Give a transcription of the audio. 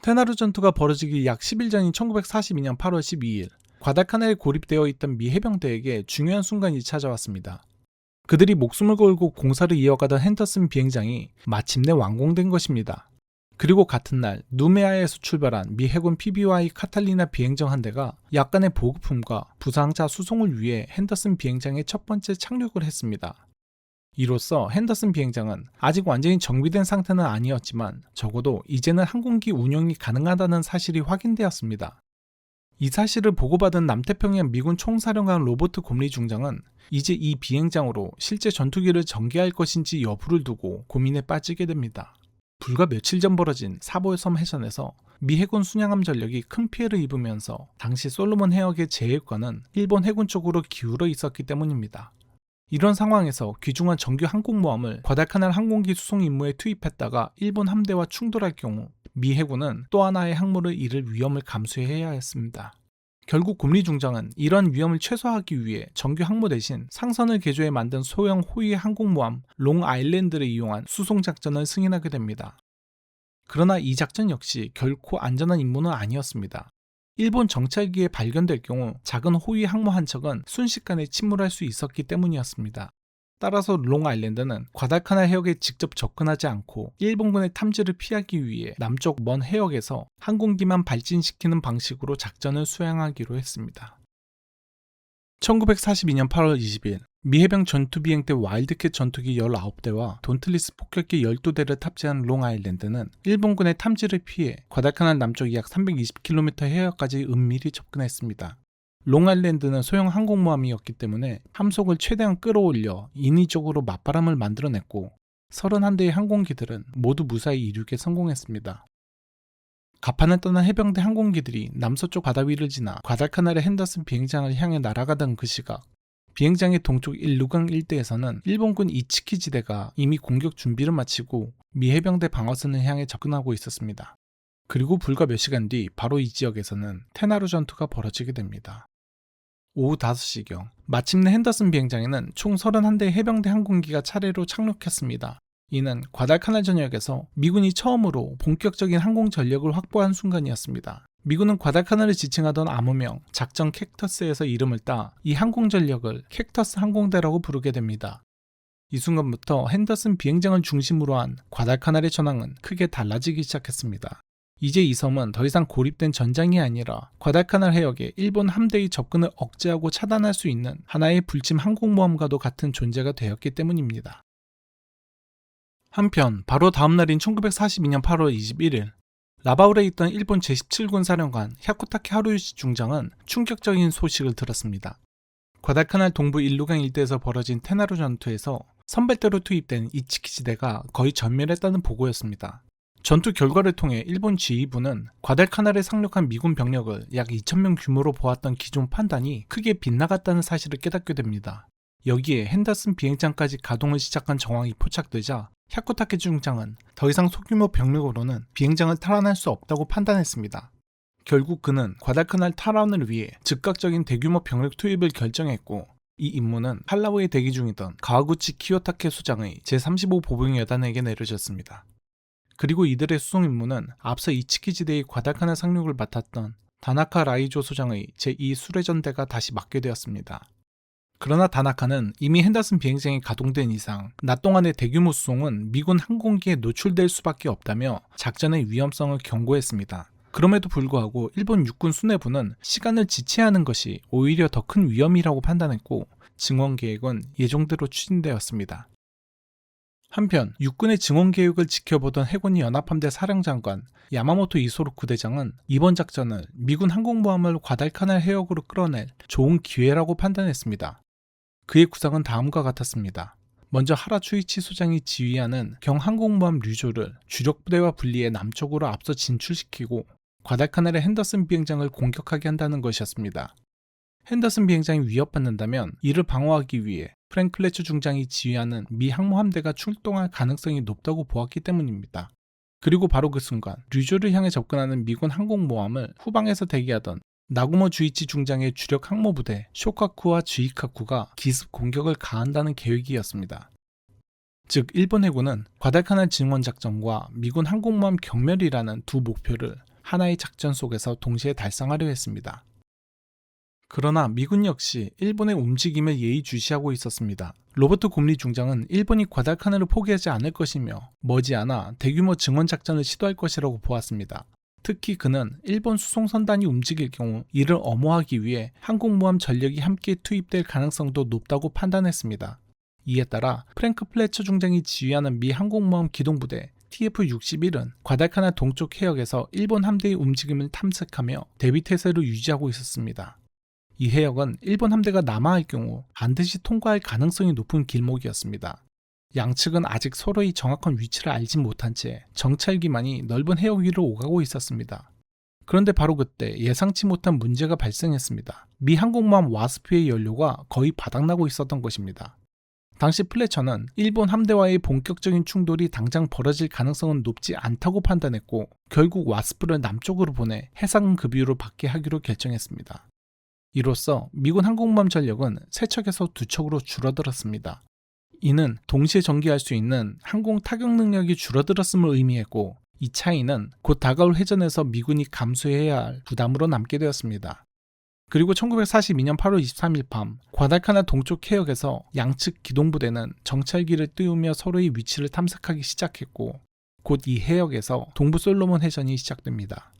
테나루 전투가 벌어지기 약 10일 전인 1942년 8월 12일, 과달카날에 고립되어 있던 미 해병대에게 중요한 순간이 찾아왔습니다. 그들이 목숨을 걸고 공사를 이어가던 핸더슨 비행장이 마침내 완공된 것입니다. 그리고 같은 날 누메아에서 출발한 미 해군 PBY 카탈리나 비행정 한 대가 약간의 보급품과 부상자 수송을 위해 핸더슨 비행장에 첫 번째 착륙을 했습니다. 이로써 핸더슨 비행장은 아직 완전히 정비된 상태는 아니었지만 적어도 이제는 항공기 운영이 가능하다는 사실이 확인되었습니다. 이 사실을 보고받은 남태평양 미군 총사령관 로버트 곰리 중장은 이제 이 비행장으로 실제 전투기를 전개할 것인지 여부를 두고 고민에 빠지게 됩니다. 불과 며칠 전 벌어진 사보섬 해전에서 미 해군 순양함 전력이 큰 피해를 입으면서 당시 솔로몬 해역의 제해권은 일본 해군 쪽으로 기울어 있었기 때문입니다. 이런 상황에서 귀중한 정규 항공모함을 과달카날 항공기 수송 임무에 투입했다가 일본 함대와 충돌할 경우 미 해군은 또 하나의 항모를 잃을 위험을 감수해야 했습니다. 결국 곰리 중장은 이런 위험을 최소화하기 위해 정규 항모 대신 상선을 개조해 만든 소형 호위 항공모함 롱 아일랜드를 이용한 수송 작전을 승인하게 됩니다. 그러나 이 작전 역시 결코 안전한 임무는 아니었습니다. 일본 정찰기에 발견될 경우 작은 호위 항모 한 척은 순식간에 침몰할 수 있었기 때문이었습니다. 따라서 롱 아일랜드는 과달카날 해역에 직접 접근하지 않고 일본군의 탐지를 피하기 위해 남쪽 먼 해역에서 항공기만 발진시키는 방식으로 작전을 수행하기로 했습니다. 1942년 8월 20일 미 해병 전투비행대 와일드캣 전투기 19대와 돈틀리스 폭격기 12대를 탑재한 롱 아일랜드는 일본군의 탐지를 피해 과달카날 남쪽 약 320km 해역까지 은밀히 접근했습니다. 롱 아일랜드는 소형 항공모함이었기 때문에 함속을 최대한 끌어올려 인위적으로 맞바람을 만들어냈고 31대의 항공기들은 모두 무사히 이륙에 성공했습니다. 가판을 떠난 해병대 항공기들이 남서쪽 바다 위를 지나 과달카날의 핸더슨 비행장을 향해 날아가던 그 시각, 비행장의 동쪽 일루강 일대에서는 일본군 이츠키 지대가 이미 공격 준비를 마치고 미 해병대 방어선을 향해 접근하고 있었습니다. 그리고 불과 몇 시간 뒤 바로 이 지역에서는 테나루 전투가 벌어지게 됩니다. 오후 5시경 마침내 핸더슨 비행장에는 총 31대의 해병대 항공기가 차례로 착륙했습니다. 이는 과달카날 전역에서 미군이 처음으로 본격적인 항공 전력을 확보한 순간이었습니다. 미군은 과달카날을 지칭하던 암호명 작전 캡터스에서 이름을 따 이 항공 전력을 캡터스 항공대라고 부르게 됩니다. 이 순간부터 핸더슨 비행장을 중심으로 한 과달카날의 전황은 크게 달라지기 시작했습니다. 이제 이 섬은 더 이상 고립된 전장이 아니라 과달카날 해역에 일본 함대의 접근을 억제하고 차단할 수 있는 하나의 불침 항공모함과도 같은 존재가 되었기 때문입니다. 한편 바로 다음 날인 1942년 8월 21일 라바울에 있던 일본 제17군 사령관 야쿠타케 하루유시 중장은 충격적인 소식을 들었습니다. 과달카날 동부 일루강 일대에서 벌어진 테나루 전투에서 선발대로 투입된 이츠키 지대가 거의 전멸했다는 보고였습니다. 전투 결과를 통해 일본 지휘부는 과달카날에 상륙한 미군 병력을 약 2,000명 규모로 보았던 기존 판단이 크게 빗나갔다는 사실을 깨닫게 됩니다. 여기에 핸더슨 비행장까지 가동을 시작한 정황이 포착되자 야쿠타케 중장은 더 이상 소규모 병력으로는 비행장을 탈환할 수 없다고 판단했습니다. 결국 그는 과달카날 탈환을 위해 즉각적인 대규모 병력 투입을 결정했고 이 임무는 팔라우에 대기 중이던 가와구치 키요타케 수장의 제35 보병여단에게 내려졌습니다. 그리고 이들의 수송 임무는 앞서 이츠키 지대의 과달카날 상륙을 맡았던 다나카 라이조 소장의 제2 수레전대가 다시 맡게 되었습니다. 그러나 다나카는 이미 핸더슨 비행장이 가동된 이상 낮 동안의 대규모 수송은 미군 항공기에 노출될 수밖에 없다며 작전의 위험성을 경고했습니다. 그럼에도 불구하고 일본 육군 수뇌부는 시간을 지체하는 것이 오히려 더 큰 위험이라고 판단했고 증원 계획은 예정대로 추진되었습니다. 한편 육군의 증원 계획을 지켜보던 해군 연합함대 사령장관 야마모토 이소로쿠 대장은 이번 작전을 미군 항공모함을 과달카날 해역으로 끌어낼 좋은 기회라고 판단했습니다. 그의 구상은 다음과 같았습니다. 먼저 하라 추이치 소장이 지휘하는 경항공모함 류조를 주력 부대와 분리해 남쪽으로 앞서 진출시키고 과달카날의 핸더슨 비행장을 공격하게 한다는 것이었습니다. 핸더슨 비행장이 위협받는다면 이를 방어하기 위해 프랭클레츠 중장이 지휘하는 미 항모함대가 출동할 가능성이 높다고 보았기 때문입니다. 그리고 바로 그 순간 류조를 향해 접근하는 미군 항공모함을 후방에서 대기하던 나구모 주이치 중장의 주력 항모부대 쇼카쿠와 주이카쿠가 기습 공격을 가한다는 계획이었습니다. 즉 일본 해군은 과달카날 증원 작전과 미군 항공모함 경멸이라는 두 목표를 하나의 작전 속에서 동시에 달성하려 했습니다. 그러나 미군 역시 일본의 움직임에 예의주시하고 있었습니다. 로버트 곰리 중장은 일본이 과달카나를 포기하지 않을 것이며 머지않아 대규모 증원 작전을 시도할 것이라고 보았습니다. 특히 그는 일본 수송선단이 움직일 경우 이를 엄호하기 위해 항공모함 전력이 함께 투입될 가능성도 높다고 판단했습니다. 이에 따라 프랭크 플래처 중장이 지휘하는 미 항공모함 기동부대 TF-61은 과달카나 동쪽 해역에서 일본 함대의 움직임을 탐색하며 대비태세를 유지하고 있었습니다. 이 해역은 일본 함대가 남하할 경우 반드시 통과할 가능성이 높은 길목이었습니다. 양측은 아직 서로의 정확한 위치를 알지 못한 채 정찰기만이 넓은 해역 위를 오가고 있었습니다. 그런데 바로 그때 예상치 못한 문제가 발생했습니다. 미 항공모함 와스프의 연료가 거의 바닥나고 있었던 것입니다. 당시 플래처는 일본 함대와의 본격적인 충돌이 당장 벌어질 가능성은 높지 않다고 판단했고 결국 와스프를 남쪽으로 보내 해상 급유를 받게 하기로 결정했습니다. 이로써 미군 항공모함 전력은 3척에서 2척으로 줄어들었습니다. 이는 동시에 전개할 수 있는 항공 타격 능력이 줄어들었음을 의미했고 이 차이는 곧 다가올 해전에서 미군이 감수해야 할 부담으로 남게 되었습니다. 그리고 1942년 8월 23일 밤 과달카나 동쪽 해역에서 양측 기동부대는 정찰기를 띄우며 서로의 위치를 탐색하기 시작했고 곧 이 해역에서 동부 솔로몬 해전이 시작됩니다.